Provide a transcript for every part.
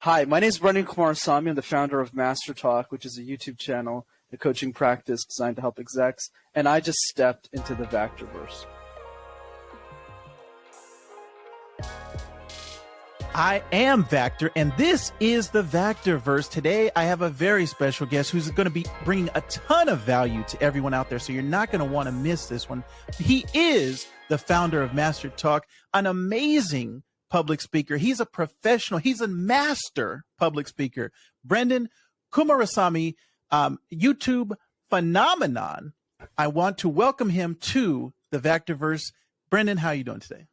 Hi, my name is Brenden Ku-mara-samy. I'm the founder of MasterTalk, which is a YouTube channel, a coaching practice designed to help execs, and I just stepped into the Vactor-Verse. I am Vactor, and this is the Vactor-Verse. Today, I have a very special guest who's going to be bringing a ton of value to everyone out there, so you're not going to want to miss this one. He is the founder of MasterTalk, an amazing public speaker. He's a professional. He's a master public speaker. Brenden Ku-mara-samy, YouTube phenomenon. I want to welcome him to the Vactor-Verse. Brenden, how are you doing today?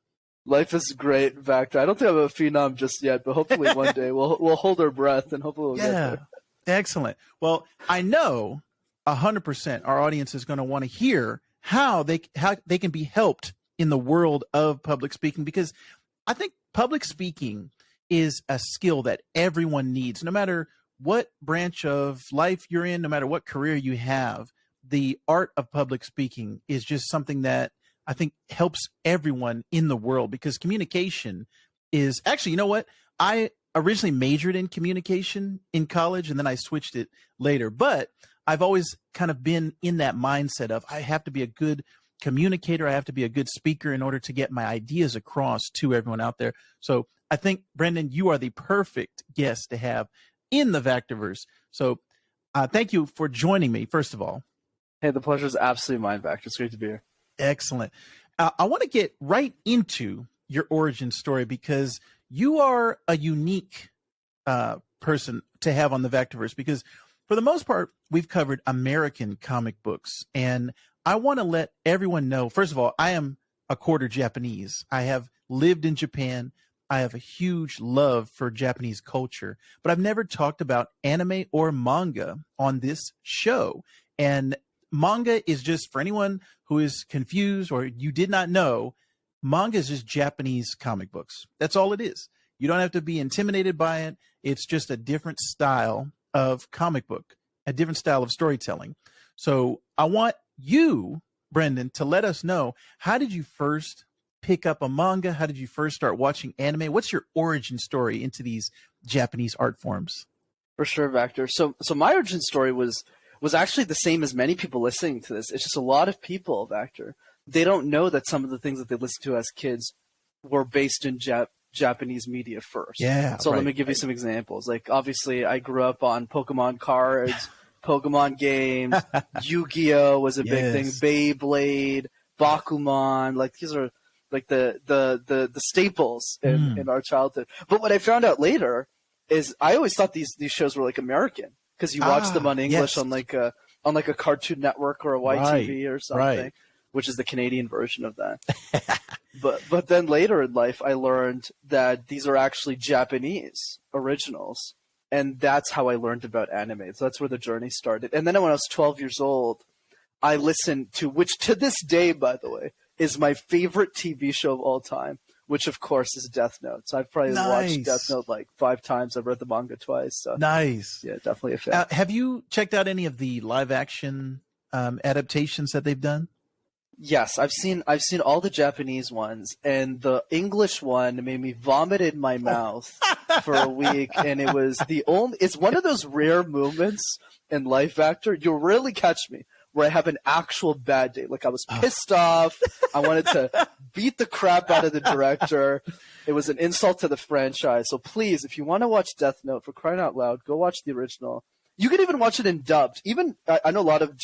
Life is great, Vactor. I don't think I'm a phenom just yet, but hopefully one day we'll hold our breath and hopefully we'll get there. Excellent. Well, I know 100% our audience is going to want to hear how they can be helped in the world of public speaking, because I think public speaking is a skill that everyone needs, no matter what branch of life you're in, no matter what career you have. The art of public speaking is just something that I think helps everyone in the world, because communication is actually, you know what? I originally majored in communication in college and then I switched it later, but I've always kind of been in that mindset of I have to be a good communicator. I have to be a good speaker in order to get my ideas across to everyone out there. So I think, Brenden, you are the perfect guest to have in the Vactor-Verse. So thank you for joining me, first of all. Hey, the pleasure is absolutely mine, Vactor. It's great to be here. Excellent. I want to get right into your origin story, because you are a unique person to have on the Vactor-Verse, because for the most part, we've covered American comic books. And I want to let everyone know, first of all, I am a quarter Japanese. I have lived in Japan. I have a huge love for Japanese culture, but I've never talked about anime or manga on this show. And manga is just, for anyone who is confused or you did not know, manga is just Japanese comic books. That's all it is. You don't have to be intimidated by it. It's just a different style of comic book, a different style of storytelling. So I want you, Brenden, to let us know, how did you first pick up a manga? How did you first start watching anime? What's your origin story into these Japanese art forms? For sure, Vactor. So my origin story was actually the same as many people listening to this. It's just a lot of people, Vactor, they don't know that some of the things that they listened to as kids were based in Japanese media first. Yeah. So let me give you some examples. Like, obviously, I grew up on Pokemon cards, Pokemon games, Yu-Gi-Oh was a big thing, Beyblade, Bakuman. Like, these are like the staples in our childhood. But what I found out later is I always thought these shows were like American, because you watch them on English on like a Cartoon Network or a YTV or something, which is the Canadian version of that. But then later in life, I learned that these are actually Japanese originals, and that's how I learned about anime. So that's where the journey started. And then when I was 12 years old, I listened to, which to this day, by the way, is my favorite TV show of all time, which of course is Death Note. So I've probably watched Death Note like 5 times. I've read the manga twice. So nice. Yeah, definitely a fan. Have you checked out any of the live action adaptations that they've done? Yes, I've seen all the Japanese ones, and the English one made me vomit in my mouth for a week. And it's one of those rare moments in life, Vactor. You'll rarely catch me where I have an actual bad day. Like, I was pissed off. I wanted to beat the crap out of the director. It was an insult to the franchise. So please, if you want to watch Death Note, for crying out loud, go watch the original. You can even watch it in dubbed. Even I know a lot of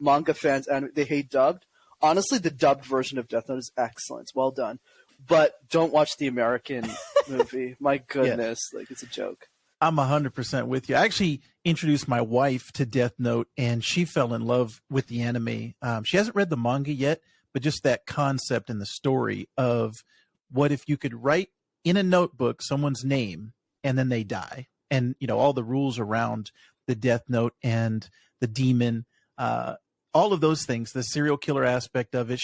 manga fans, and they hate dubbed. Honestly, the dubbed version of Death Note is excellent. It's well done. But don't watch the American movie. My goodness, like, it's a joke. I'm 100% with you. I actually introduced my wife to Death Note, and she fell in love with the anime. She hasn't read the manga yet, but just that concept and the story of what if you could write in a notebook someone's name and then they die, and all the rules around the Death Note and the demon, all of those things, the serial killer aspect of it.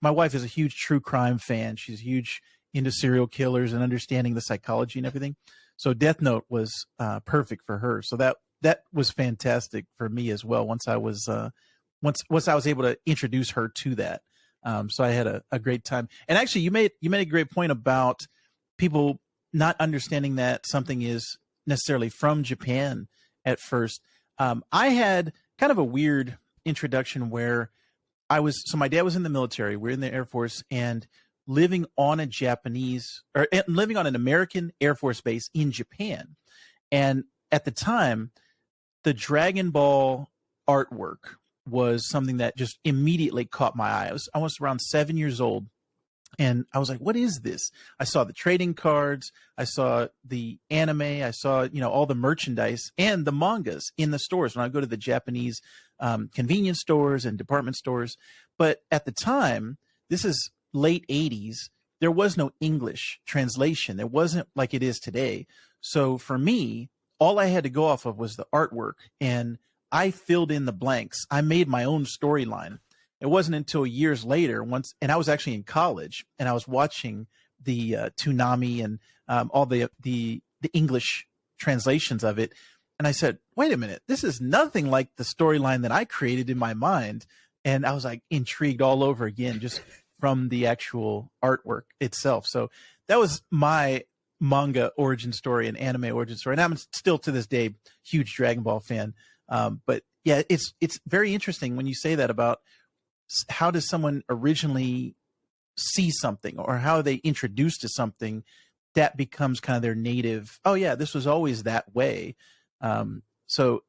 My wife is a huge true crime fan. She's huge into serial killers and understanding the psychology and everything. So Death Note was perfect for her. So that was fantastic for me as well. Once I was able to introduce her to that, so I had a great time. And actually, you made a great point about people not understanding that something is necessarily from Japan at first. I had kind of a weird introduction where my dad was in the military. We're in the Air Force, and living on living on an American Air Force base in Japan. And at the time, the Dragon Ball artwork was something that just immediately caught my eye. I was almost around 7 years old, and I was like, what is this? I saw the trading cards. I saw the anime. I saw, all the merchandise and the mangas in the stores when I go to the Japanese convenience stores and department stores. But at the time, this is late 80s, there was no English translation. There wasn't like it is today. So for me, all I had to go off of was the artwork, and I filled in the blanks. I made my own storyline. It wasn't until years later, and I was actually in college, and I was watching the Toonami and all the English translations of it, and I said, "Wait a minute, this is nothing like the storyline that I created in my mind." And I was like intrigued all over again, just from the actual artwork itself. So that was my manga origin story and anime origin story, and I'm still to this day huge Dragon Ball fan. But yeah, it's very interesting when you say that about how does someone originally see something, or how are they introduced to something that becomes kind of their native. Oh yeah, this was always that way. So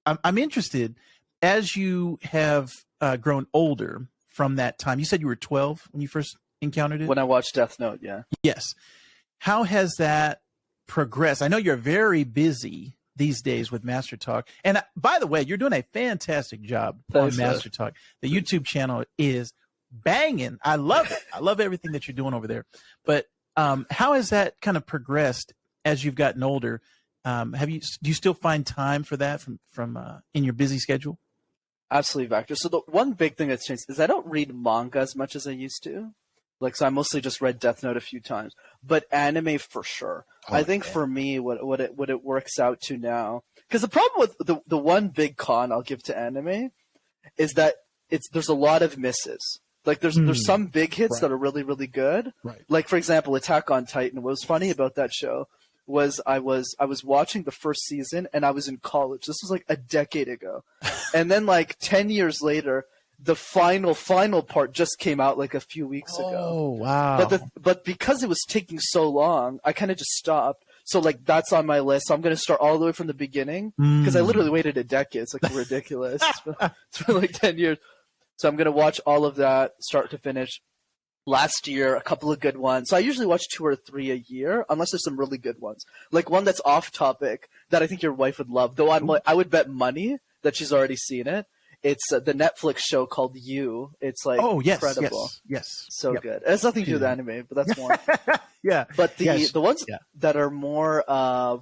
I'm interested, as you have grown older from that time. You said you were 12 when you first encountered it? When I watched Death Note, yeah. Yes. How has that progressed? I know you're very busy these days with MasterTalk. And by the way, you're doing a fantastic job on MasterTalk. The YouTube channel is banging. I love it. I love everything that you're doing over there. But how has that kind of progressed as you've gotten older? Do you still find time for that from in your busy schedule? Absolutely, Vactor. So the one big thing that's changed is I don't read manga as much as I used to. So I mostly just read Death Note a few times, but anime for sure. Oh, I think for me, what it works out to now, because the problem with the one big con I'll give to anime is that there's a lot of misses. There's some big hits that are really, really good. Right. Like, for example, Attack on Titan. What was funny about that show was I was watching the first season, and I was in college. This was like a decade ago. And then 10 years later, the final part just came out like a few weeks ago. Oh, wow. But because it was taking so long, I kind of just stopped. So that's on my list. So I'm going to start all the way from the beginning, because I literally waited a decade. It's ridiculous. It's been 10 years. So I'm going to watch all of that start to finish. Last year, a couple of good ones. So I usually watch 2 or 3 a year, unless there's some really good ones. Like one that's off topic that I think your wife would love, though I would bet money that she's already seen it. It's the Netflix show called You. It's incredible. Yes. So good. It has nothing to do with anime, but that's more. Yeah. But the ones that are more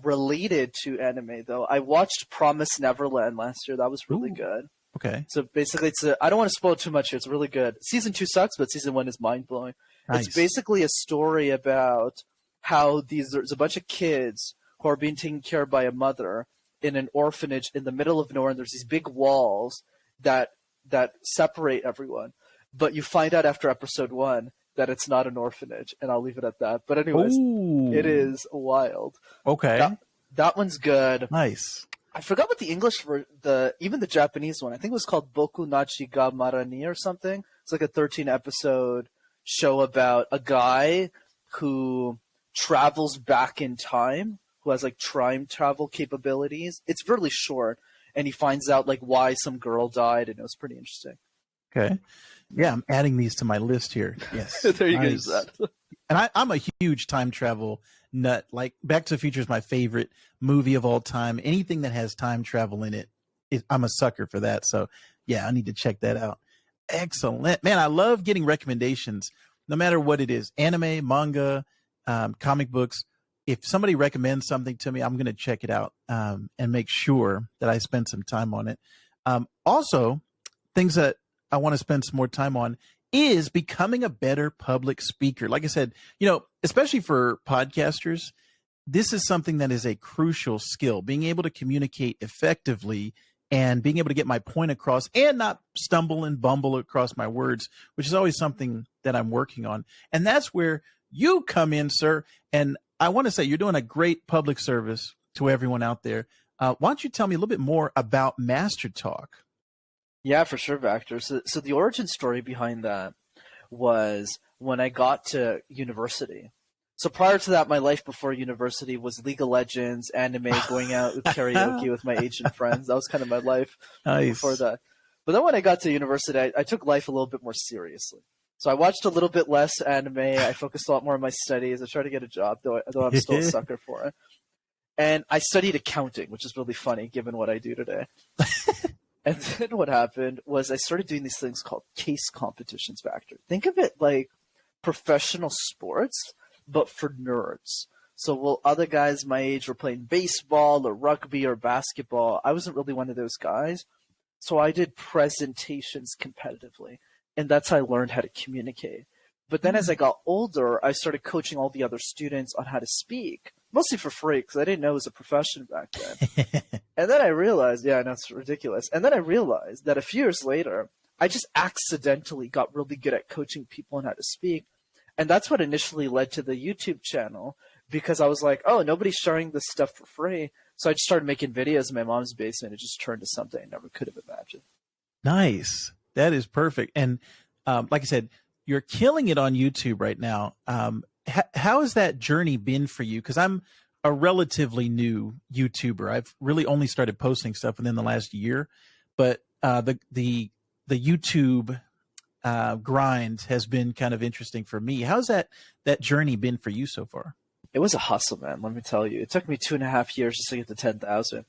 related to anime, though, I watched Promise Neverland last year. That was really good. Okay. So basically, I don't want to spoil too much here. It's really good. Season 2 sucks, but Season 1 is mind-blowing. Nice. It's basically a story about how there's a bunch of kids who are being taken care of by a mother in an orphanage in the middle of nowhere, and there's these big walls that separate everyone. But you find out after episode 1 that it's not an orphanage, and I'll leave it at that. But anyways, It is wild. Okay. That one's good. Nice. I forgot what the English for even the Japanese one. I think it was called Boku Nachi ga Marani or something. It's like a 13-episode show about a guy who travels back in time, who has time travel capabilities. It's really short, and he finds out why some girl died, and it was pretty interesting. Okay. Yeah, I'm adding these to my list here. Yes. There you go. And I'm a huge time travel nut. Back to the Future is my favorite movie of all time. Anything that has time travel in it, I'm a sucker for that. So yeah, I need to check that out. Excellent, man. I love getting recommendations, no matter what it is: anime, manga, comic books. If somebody recommends something to me, I'm going to check it out and make sure that I spend some time on it. Also, things that I want to spend some more time on is becoming a better public speaker. Like I said, especially for podcasters, this is something that is a crucial skill, being able to communicate effectively and being able to get my point across and not stumble and bumble across my words, which is always something that I'm working on. And that's where you come in, sir. And I want to say you're doing a great public service to everyone out there. Why don't you tell me a little bit more about MasterTalk? Yeah, for sure, Vactor. So the origin story behind that was when I got to university. So prior to that, my life before university was League of Legends, anime, going out with karaoke with my Asian friends. That was kind of my life before Nice. that. But then when I got to university, I took life a little bit more seriously. So I watched a little bit less anime. I focused a lot more on my studies. I tried to get a job, though I'm still a sucker for it. And I studied accounting, which is really funny given what I do today. And then what happened was I started doing these things called case competitions, Vactor. Think of it like professional sports, but for nerds. So while other guys my age were playing baseball or rugby or basketball, I wasn't really one of those guys. So I did presentations competitively, and that's how I learned how to communicate. But then as I got older, I started coaching all the other students on how to speak, mostly for free because I didn't know it was a profession back then. And then I realized, yeah, that's ridiculous. And then I realized that a few years later, I just accidentally got really good at coaching people on how to speak. And that's what initially led to the YouTube channel, because I was like, oh, nobody's sharing this stuff for free. So I just started making videos in my mom's basement. It just turned to something I never could have imagined. Nice. That is perfect. And like I said, you're killing it on YouTube right now. How has that journey been for you? Because I'm a relatively new YouTuber. I've really only started posting stuff within the last year, but the YouTube grind has been kind of interesting for me. How's that journey been for you so far? It was a hustle, man. Let me tell you. It took me 2.5 years just to get to 10,000,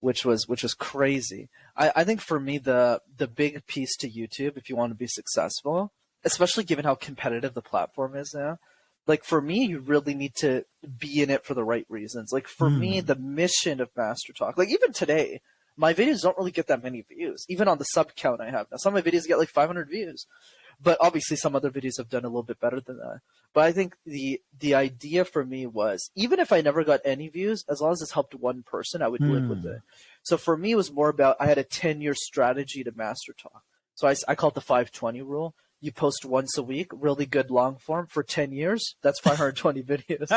which was crazy. I think for me the big piece to YouTube, if you want to be successful, especially given how competitive the platform is now, like for me, you really need to be in it for the right reasons. Like for me, the mission of MasterTalk, like even today, my videos don't really get that many views, even on the sub count I have now. Some of my videos get like 500 views, but obviously some other videos have done a little bit better than that. But I think the idea for me was, even if I never got any views, as long as it's helped one person, I would live with it. So for me, it was more about, I had a 10-year strategy to MasterTalk. So I call it the 520 rule. You post once a week, really good long form for 10 years. That's 520 videos.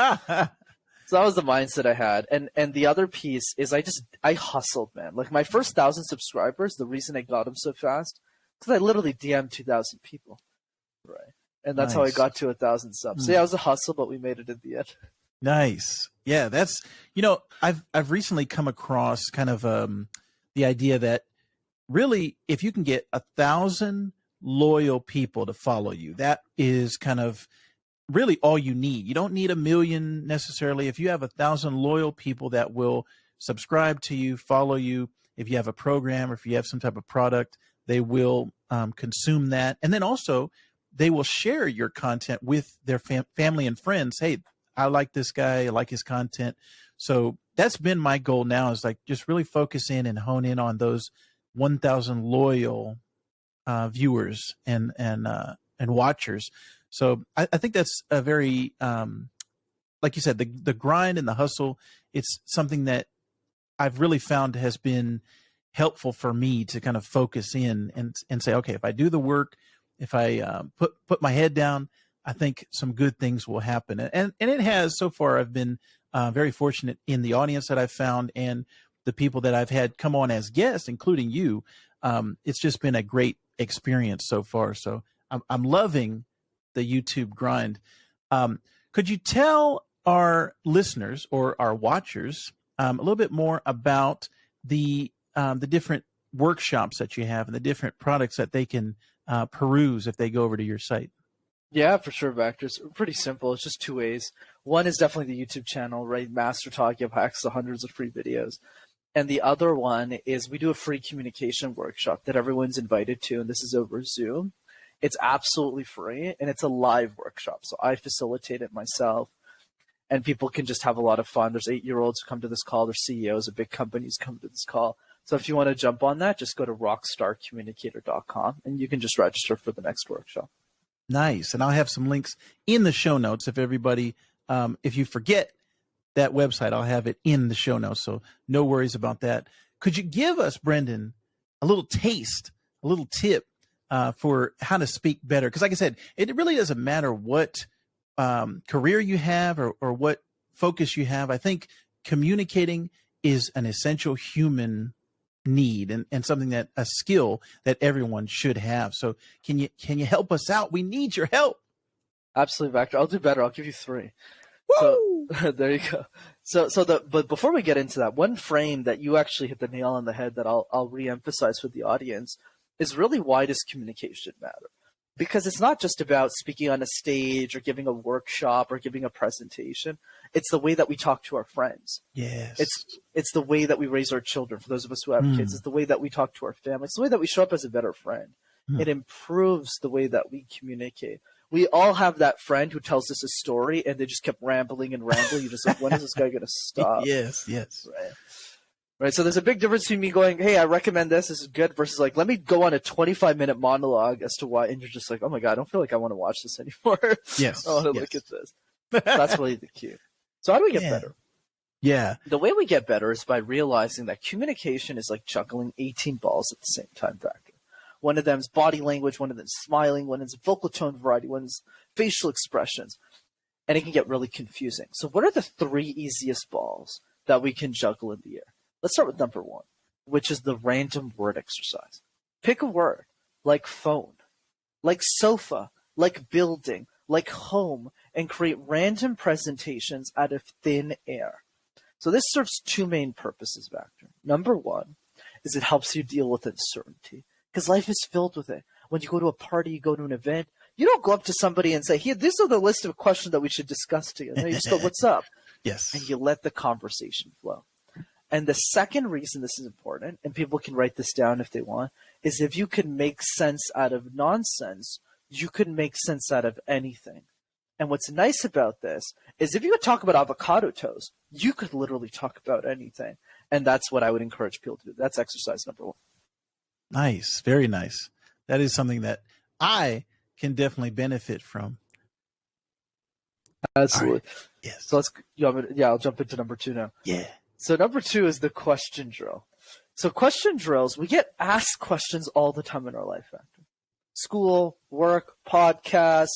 So that was the mindset I had. And the other piece is I hustled, man. Like my first 1,000 subscribers, the reason I got them so fast, because I literally DM'd 2,000 people. Right. And that's how I got to 1,000 subs. So yeah, it was a hustle, but we made it in the end. Nice. Yeah, that's, I've recently come across kind of the idea that really, if you can get 1,000 loyal people to follow you, that is kind of really all you need. You don't need 1 million necessarily. If you have 1,000 loyal people that will subscribe to you, follow you, if you have a program or if you have some type of product, they will consume that. And then also they will share your content with their family and friends. Hey, I like this guy. I like his content. So that's been my goal now, is like just really focus in and hone in on those 1,000 loyal viewers and watchers. So I think that's a very, like you said, the grind and the hustle. It's something that I've really found has been helpful for me to kind of focus in and say, okay, if I do the work, if I put my head down, I think some good things will happen. And it has so far. I've been very fortunate in the audience that I've found and the people that I've had come on as guests, including you. It's just been a great experience so far. So I'm loving the YouTube grind. Could you tell our listeners or our watchers a little bit more about the different workshops that you have and the different products that they can peruse if they go over to your site? Yeah, for sure, Vactor. It's pretty simple. It's just two ways. One is definitely the YouTube channel, right? MasterTalk. You have access to hundreds of free videos. And the other one is we do a free communication workshop that everyone's invited to, and this is over Zoom. It's absolutely free, and it's a live workshop. So I facilitate it myself, and people can just have a lot of fun. There's 8-year-olds who come to this call. There's CEOs of big companies come to this call. So if you want to jump on that, just go to rockstarcommunicator.com, and you can just register for the next workshop. Nice. And I'll have some links in the show notes. If everybody, if you forget that website, I'll have it in the show notes. So no worries about that. Could you give us, Brenden, a little taste, a little tip for how to speak better? Because like I said, it really doesn't matter what career you have or what focus you have. I think communicating is an essential human need and something that a skill that everyone should have. So can you help us out? We need your help. Absolutely, Vactor. I'll do better. I'll give you 3. Woo! So there you go. But before we get into that, one frame that you actually hit the nail on the head that I'll re-emphasize with the audience is really, why does communication matter? Because it's not just about speaking on a stage or giving a workshop or giving a presentation. It's the way that we talk to our friends. Yes. It's the way that we raise our children. For those of us who have kids, it's the way that we talk to our family. It's the way that we show up as a better friend. It improves the way that we communicate. We all have that friend who tells us a story and they just kept rambling and rambling. You're just like, when is this guy going to stop? Yes. Right. So there's a big difference between me going, hey, I recommend this is good, versus like, let me go on a 25-minute monologue as to why. And you're just like, oh my God, I don't feel like I want to watch this anymore. Yes. I want to look at this. That's really the key. So how do we get better? Yeah. The way we get better is by realizing that communication is like juggling 18 balls at the same time, Vactor. One of them is body language, one of them is smiling, one is vocal tone variety, one is facial expressions. And it can get really confusing. So what are the 3 easiest balls that we can juggle in the air? Let's start with number 1, which is the random word exercise. Pick a word like phone, like sofa, like building, like home, and create random presentations out of thin air. So this serves 2 main purposes, Vactor. Number 1 is it helps you deal with uncertainty, because life is filled with it. When you go to a party, you go to an event, you don't go up to somebody and say, here, these are the list of questions that we should discuss together. No, you just go, what's up? Yes. And you let the conversation flow. And the second reason this is important, and people can write this down if they want, is if you can make sense out of nonsense, you can make sense out of anything. And what's nice about this is if you could talk about avocado toast, you could literally talk about anything. And that's what I would encourage people to do. That's exercise number 1. Nice. Very nice. That is something that I can definitely benefit from. Absolutely. Right. Yes. So I'll jump into number 2 now. Yeah. So number 2 is the question drill. So question drills, we get asked questions all the time in our life, Vactor. School, work, podcast,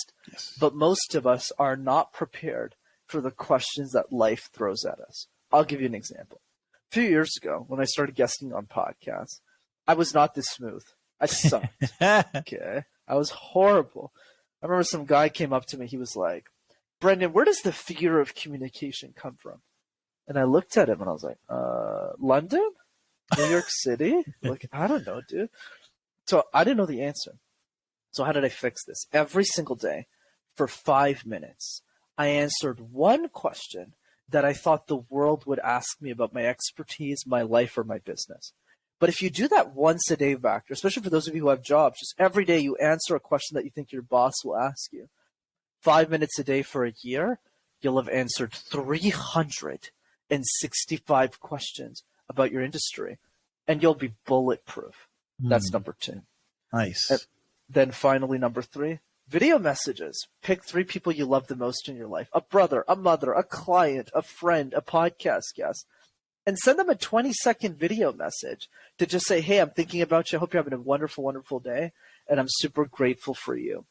but most of us are not prepared for the questions that life throws at us. I'll give you an example. A few years ago, when I started guesting on podcasts, I was not this smooth. I sucked. Okay. I was horrible. I remember some guy came up to me. He was like, Brenden, where does the fear of communication come from? And I looked at him and I was like, London? New York City? Like, I don't know, dude. So I didn't know the answer. So how did I fix this? Every single day for 5 minutes, I answered one question that I thought the world would ask me about my expertise, my life, or my business. But if you do that once a day, Vactor, especially for those of you who have jobs, just every day you answer a question that you think your boss will ask you. 5 minutes a day for a year, you'll have answered 365 questions about your industry, and you'll be bulletproof. That's number 2. Nice. And then finally, number 3, video messages. Pick 3 people you love the most in your life. A brother, a mother, a client, a friend, a podcast guest. And send them a 20-second video message to just say, hey, I'm thinking about you. I hope you're having a wonderful, wonderful day. And I'm super grateful for you.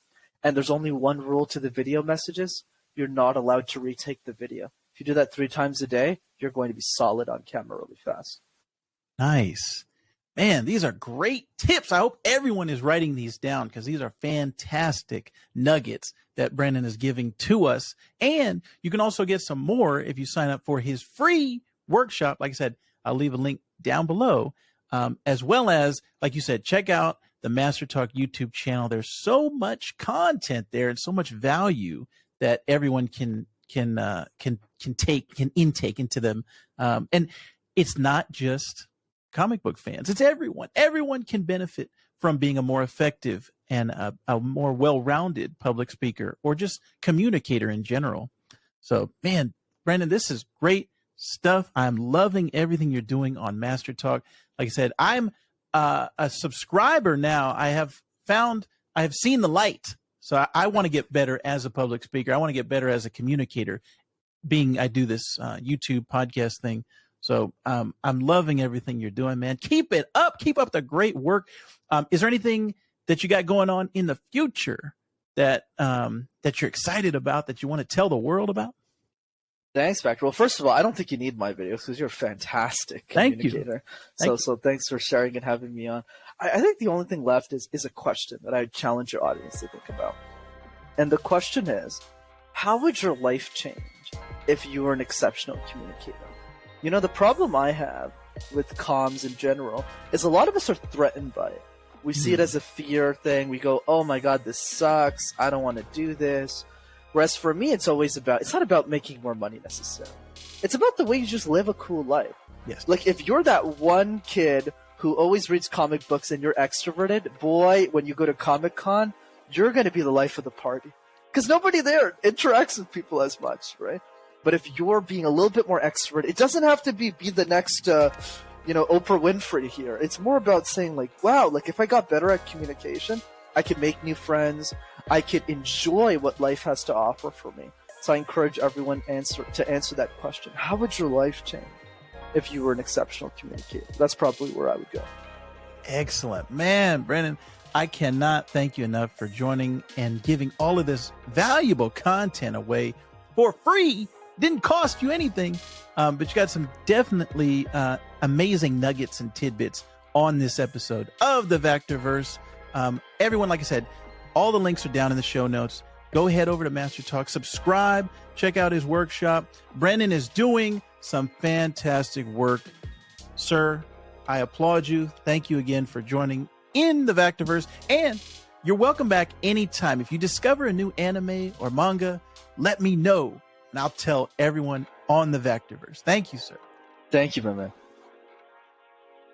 And there's only one rule to the video messages. You're not allowed to retake the video. If you do that 3 times a day, you're going to be solid on camera really fast. Nice. Man, these are great tips. I hope everyone is writing these down because these are fantastic nuggets that Brenden is giving to us. And you can also get some more if you sign up for his free workshop. Like I said, I'll leave a link down below, as well as, like you said, check out the MasterTalk YouTube channel. There's so much content there and so much value that everyone can intake into them. And it's not just comic book fans. It's everyone. Everyone can benefit from being a more effective and a more well-rounded public speaker or just communicator in general. So, man, Brenden, this is great stuff. I'm loving everything you're doing on MasterTalk. Like I said, I'm a subscriber now. I have seen the light. So I want to get better as a public speaker. I want to get better as a communicator, I do this YouTube podcast thing. So I'm loving everything you're doing, man. Keep it up. Keep up the great work. Is there anything that you got going on in the future that you're excited about, that you want to tell the world about? Thanks, Vactor. Well, first of all, I don't think you need my videos because you're a fantastic communicator. So thanks for sharing and having me on. I think the only thing left is a question that I challenge your audience to think about. And the question is, how would your life change if you were an exceptional communicator? You know, the problem I have with comms in general is a lot of us are threatened by it. We see it as a fear thing. We go, oh my God, this sucks. I don't want to do this. Whereas for me, it's not about making more money necessarily. It's about the way you just live a cool life. Yes. Like if you're that one kid who always reads comic books and you're extroverted, boy, when you go to Comic-Con, you're going to be the life of the party. Because nobody there interacts with people as much, right? But if you're being a little bit more extroverted, it doesn't have to be the next, Oprah Winfrey here. It's more about saying like, wow, like if I got better at communication, I could make new friends. I could enjoy what life has to offer for me. So I encourage everyone to answer that question. How would your life change if you were an exceptional communicator? That's probably where I would go. Excellent. Man, Brenden, I cannot thank you enough for joining and giving all of this valuable content away for free. Didn't cost you anything, but you got some definitely amazing nuggets and tidbits on this episode of the Vactor-Verse. Everyone, like I said, all the links are down in the show notes. Go head over to MasterTalk, subscribe, check out his workshop. Brenden is doing some fantastic work. Sir, I applaud you. Thank you again for joining in the Vactor-Verse. And you're welcome back anytime. If you discover a new anime or manga, let me know, and I'll tell everyone on the Vactor-Verse. Thank you, sir. Thank you, my man.